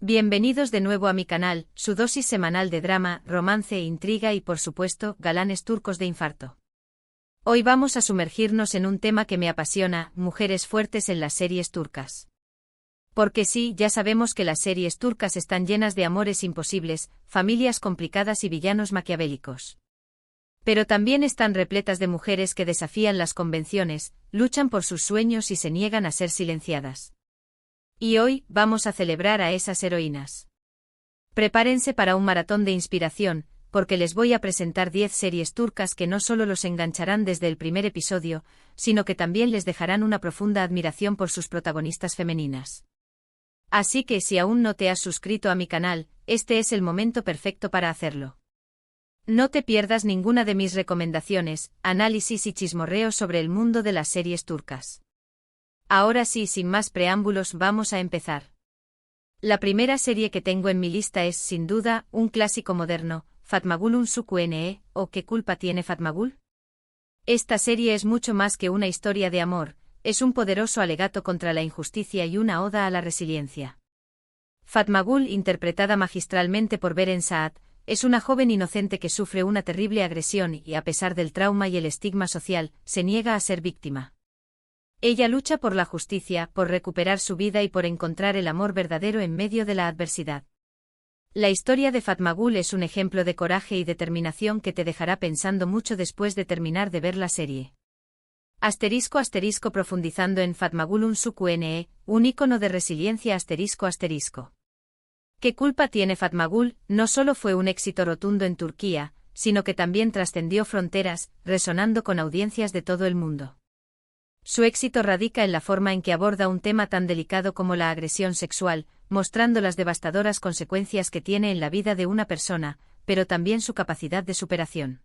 Bienvenidos de nuevo a mi canal, su dosis semanal de drama, romance, intriga y por supuesto, galanes turcos de infarto. Hoy vamos a sumergirnos en un tema que me apasiona, mujeres fuertes en las series turcas. Porque sí, ya sabemos que las series turcas están llenas de amores imposibles, familias complicadas y villanos maquiavélicos. Pero también están repletas de mujeres que desafían las convenciones, luchan por sus sueños y se niegan a ser silenciadas. Y hoy, vamos a celebrar a esas heroínas. Prepárense para un maratón de inspiración, porque les voy a presentar 10 series turcas que no solo los engancharán desde el primer episodio, sino que también les dejarán una profunda admiración por sus protagonistas femeninas. Así que si aún no te has suscrito a mi canal, este es el momento perfecto para hacerlo. No te pierdas ninguna de mis recomendaciones, análisis y chismorreos sobre el mundo de las series turcas. Ahora sí, sin más preámbulos, vamos a empezar. La primera serie que tengo en mi lista es, sin duda, un clásico moderno, Fatmagul Unsuku Ne, o ¿Qué culpa tiene Fatmagul? Esta serie es mucho más que una historia de amor, es un poderoso alegato contra la injusticia y una oda a la resiliencia. Fatmagul, interpretada magistralmente por Beren Saat, es una joven inocente que sufre una terrible agresión y, a pesar del trauma y el estigma social, se niega a ser víctima. Ella lucha por la justicia, por recuperar su vida y por encontrar el amor verdadero en medio de la adversidad. La historia de Fatmagul es un ejemplo de coraje y determinación que te dejará pensando mucho después de terminar de ver la serie. *** Profundizando en Fatmagul Unsuku Ne, un ícono de resiliencia ***. ¿Qué culpa tiene Fatmagul? No solo fue un éxito rotundo en Turquía, sino que también trascendió fronteras, resonando con audiencias de todo el mundo. Su éxito radica en la forma en que aborda un tema tan delicado como la agresión sexual, mostrando las devastadoras consecuencias que tiene en la vida de una persona, pero también su capacidad de superación.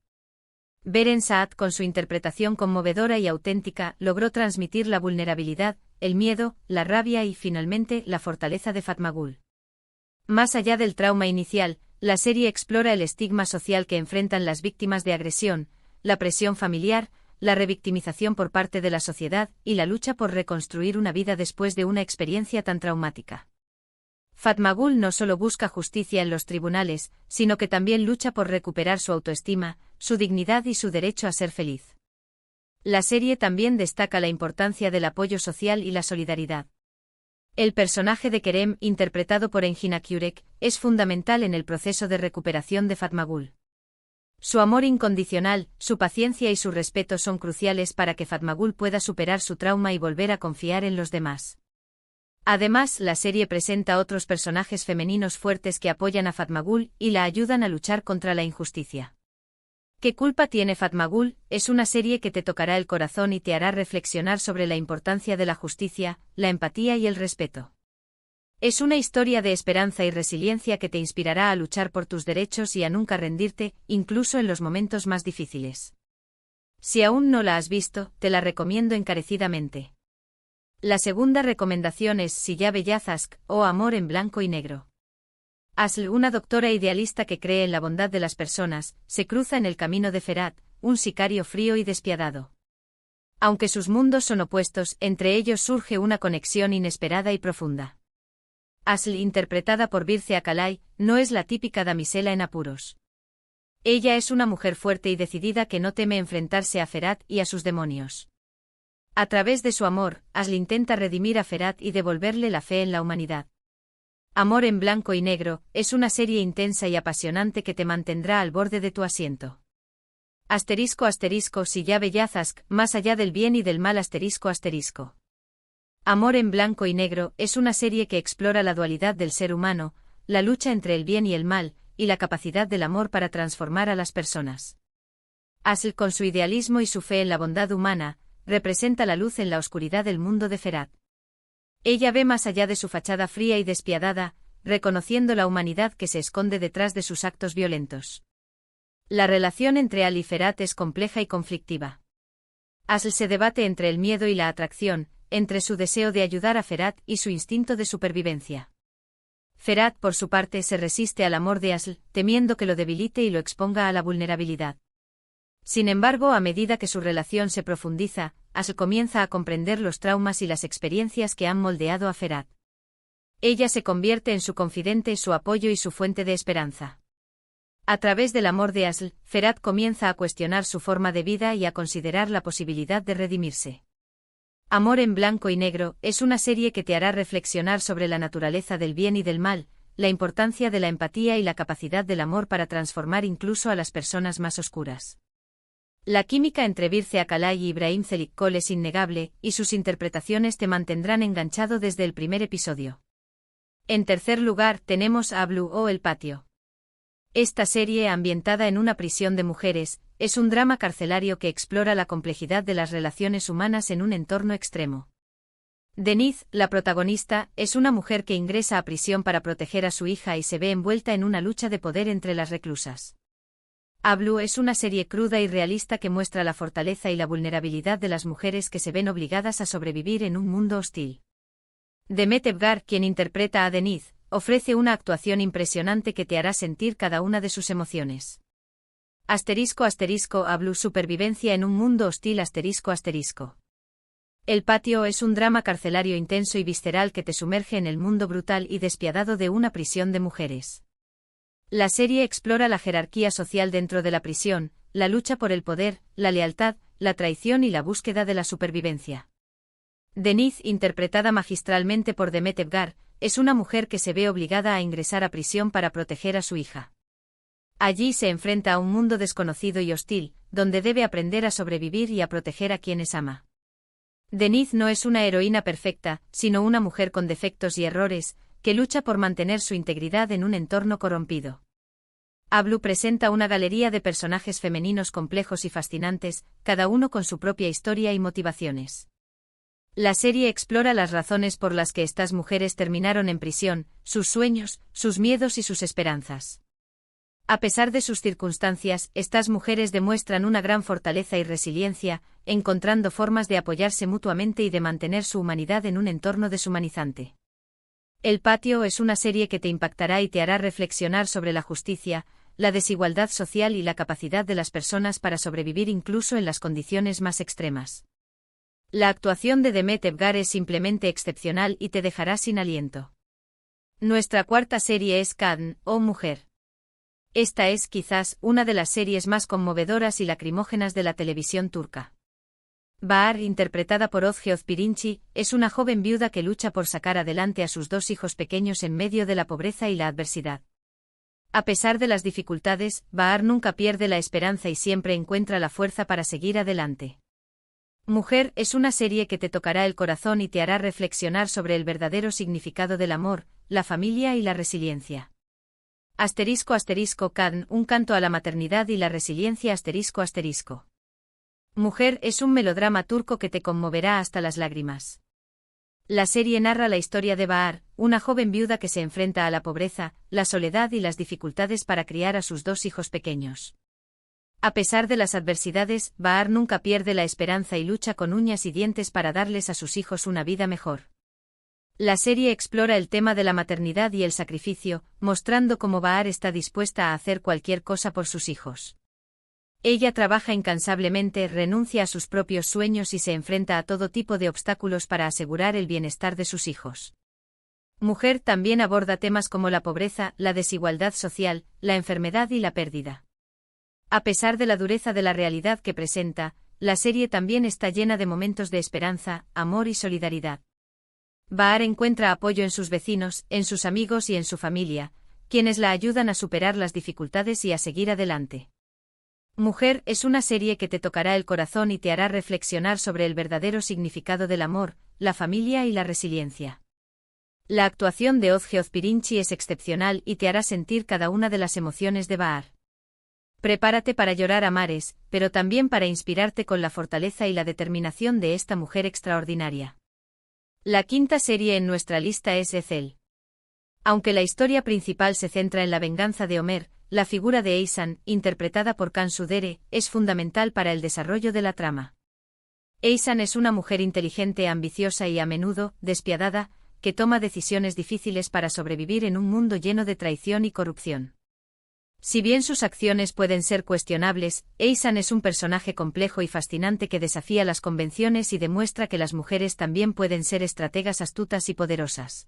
Beren Saat, con su interpretación conmovedora y auténtica, logró transmitir la vulnerabilidad, el miedo, la rabia y, finalmente, la fortaleza de Fatmagul. Más allá del trauma inicial, la serie explora el estigma social que enfrentan las víctimas de agresión, la presión familiar, la revictimización por parte de la sociedad y la lucha por reconstruir una vida después de una experiencia tan traumática. Fatmagul no solo busca justicia en los tribunales, sino que también lucha por recuperar su autoestima, su dignidad y su derecho a ser feliz. La serie también destaca la importancia del apoyo social y la solidaridad. El personaje de Kerem, interpretado por Engin Akyurek, es fundamental en el proceso de recuperación de Fatmagul. Su amor incondicional, su paciencia y su respeto son cruciales para que Fatmagul pueda superar su trauma y volver a confiar en los demás. Además, la serie presenta otros personajes femeninos fuertes que apoyan a Fatmagul y la ayudan a luchar contra la injusticia. ¿Qué culpa tiene Fatmagul? Es una serie que te tocará el corazón y te hará reflexionar sobre la importancia de la justicia, la empatía y el respeto. Es una historia de esperanza y resiliencia que te inspirará a luchar por tus derechos y a nunca rendirte, incluso en los momentos más difíciles. Si aún no la has visto, te la recomiendo encarecidamente. La segunda recomendación es Silla Bellazask, o Amor en blanco y negro. Asl, una doctora idealista que cree en la bondad de las personas, se cruza en el camino de Ferhat, un sicario frío y despiadado. Aunque sus mundos son opuestos, entre ellos surge una conexión inesperada y profunda. Asl, interpretada por Birce Akalay, no es la típica damisela en apuros. Ella es una mujer fuerte y decidida que no teme enfrentarse a Ferhat y a sus demonios. A través de su amor, Asl intenta redimir a Ferhat y devolverle la fe en la humanidad. Amor en blanco y negro es una serie intensa y apasionante que te mantendrá al borde de tu asiento. *** Silla Bellazask, más allá del bien y del mal ***. Amor en blanco y negro es una serie que explora la dualidad del ser humano, la lucha entre el bien y el mal, y la capacidad del amor para transformar a las personas. Asl, con su idealismo y su fe en la bondad humana, representa la luz en la oscuridad del mundo de Ferhat. Ella ve más allá de su fachada fría y despiadada, reconociendo la humanidad que se esconde detrás de sus actos violentos. La relación entre Al y Ferhat es compleja y conflictiva. Asl se debate entre el miedo y la atracción, entre su deseo de ayudar a Ferhat y su instinto de supervivencia. Ferhat, por su parte, se resiste al amor de Asl, temiendo que lo debilite y lo exponga a la vulnerabilidad. Sin embargo, a medida que su relación se profundiza, Asl comienza a comprender los traumas y las experiencias que han moldeado a Ferhat. Ella se convierte en su confidente, su apoyo y su fuente de esperanza. A través del amor de Asl, Ferhat comienza a cuestionar su forma de vida y a considerar la posibilidad de redimirse. Amor en blanco y negro es una serie que te hará reflexionar sobre la naturaleza del bien y del mal, la importancia de la empatía y la capacidad del amor para transformar incluso a las personas más oscuras. La química entre Birce Akalay y Ibrahim Çelikkol es innegable, y sus interpretaciones te mantendrán enganchado desde el primer episodio. En tercer lugar tenemos a Blue o El Patio. Esta serie, ambientada en una prisión de mujeres, es un drama carcelario que explora la complejidad de las relaciones humanas en un entorno extremo. Denise, la protagonista, es una mujer que ingresa a prisión para proteger a su hija y se ve envuelta en una lucha de poder entre las reclusas. Blue es una serie cruda y realista que muestra la fortaleza y la vulnerabilidad de las mujeres que se ven obligadas a sobrevivir en un mundo hostil. Demet Evgar, quien interpreta a Denise, ofrece una actuación impresionante que te hará sentir cada una de sus emociones. *** Blue, supervivencia en un mundo hostil. ***. El Patio es un drama carcelario intenso y visceral que te sumerge en el mundo brutal y despiadado de una prisión de mujeres. La serie explora la jerarquía social dentro de la prisión, la lucha por el poder, la lealtad, la traición y la búsqueda de la supervivencia. Denise, interpretada magistralmente por Demet Evgar, es una mujer que se ve obligada a ingresar a prisión para proteger a su hija. Allí se enfrenta a un mundo desconocido y hostil, donde debe aprender a sobrevivir y a proteger a quienes ama. Denise no es una heroína perfecta, sino una mujer con defectos y errores, que lucha por mantener su integridad en un entorno corrompido. Blue presenta una galería de personajes femeninos complejos y fascinantes, cada uno con su propia historia y motivaciones. La serie explora las razones por las que estas mujeres terminaron en prisión, sus sueños, sus miedos y sus esperanzas. A pesar de sus circunstancias, estas mujeres demuestran una gran fortaleza y resiliencia, encontrando formas de apoyarse mutuamente y de mantener su humanidad en un entorno deshumanizante. El Patio es una serie que te impactará y te hará reflexionar sobre la justicia, la desigualdad social y la capacidad de las personas para sobrevivir incluso en las condiciones más extremas. La actuación de Demet Evgar es simplemente excepcional y te dejará sin aliento. Nuestra cuarta serie es Kadın, o Mujer. Esta es, quizás, una de las series más conmovedoras y lacrimógenas de la televisión turca. Bahar, interpretada por Özge Pirinci, es una joven viuda que lucha por sacar adelante a sus dos hijos pequeños en medio de la pobreza y la adversidad. A pesar de las dificultades, Bahar nunca pierde la esperanza y siempre encuentra la fuerza para seguir adelante. Mujer es una serie que te tocará el corazón y te hará reflexionar sobre el verdadero significado del amor, la familia y la resiliencia. Kadın, un canto a la maternidad y la resiliencia. Mujer es un melodrama turco que te conmoverá hasta las lágrimas. La serie narra la historia de Bahar, una joven viuda que se enfrenta a la pobreza, la soledad y las dificultades para criar a sus dos hijos pequeños. A pesar de las adversidades, Bahar nunca pierde la esperanza y lucha con uñas y dientes para darles a sus hijos una vida mejor. La serie explora el tema de la maternidad y el sacrificio, mostrando cómo Bahar está dispuesta a hacer cualquier cosa por sus hijos. Ella trabaja incansablemente, renuncia a sus propios sueños y se enfrenta a todo tipo de obstáculos para asegurar el bienestar de sus hijos. Mujer también aborda temas como la pobreza, la desigualdad social, la enfermedad y la pérdida. A pesar de la dureza de la realidad que presenta, la serie también está llena de momentos de esperanza, amor y solidaridad. Bahar encuentra apoyo en sus vecinos, en sus amigos y en su familia, quienes la ayudan a superar las dificultades y a seguir adelante. Mujer es una serie que te tocará el corazón y te hará reflexionar sobre el verdadero significado del amor, la familia y la resiliencia. La actuación de Özge Pirinci es excepcional y te hará sentir cada una de las emociones de Bahar. Prepárate para llorar a mares, pero también para inspirarte con la fortaleza y la determinación de esta mujer extraordinaria. La quinta serie en nuestra lista es Ezel. Aunque la historia principal se centra en la venganza de Ömer, la figura de Eysan, interpretada por Cansu Dere, es fundamental para el desarrollo de la trama. Eysan es una mujer inteligente, ambiciosa y a menudo, despiadada, que toma decisiones difíciles para sobrevivir en un mundo lleno de traición y corrupción. Si bien sus acciones pueden ser cuestionables, Eysan es un personaje complejo y fascinante que desafía las convenciones y demuestra que las mujeres también pueden ser estrategas astutas y poderosas.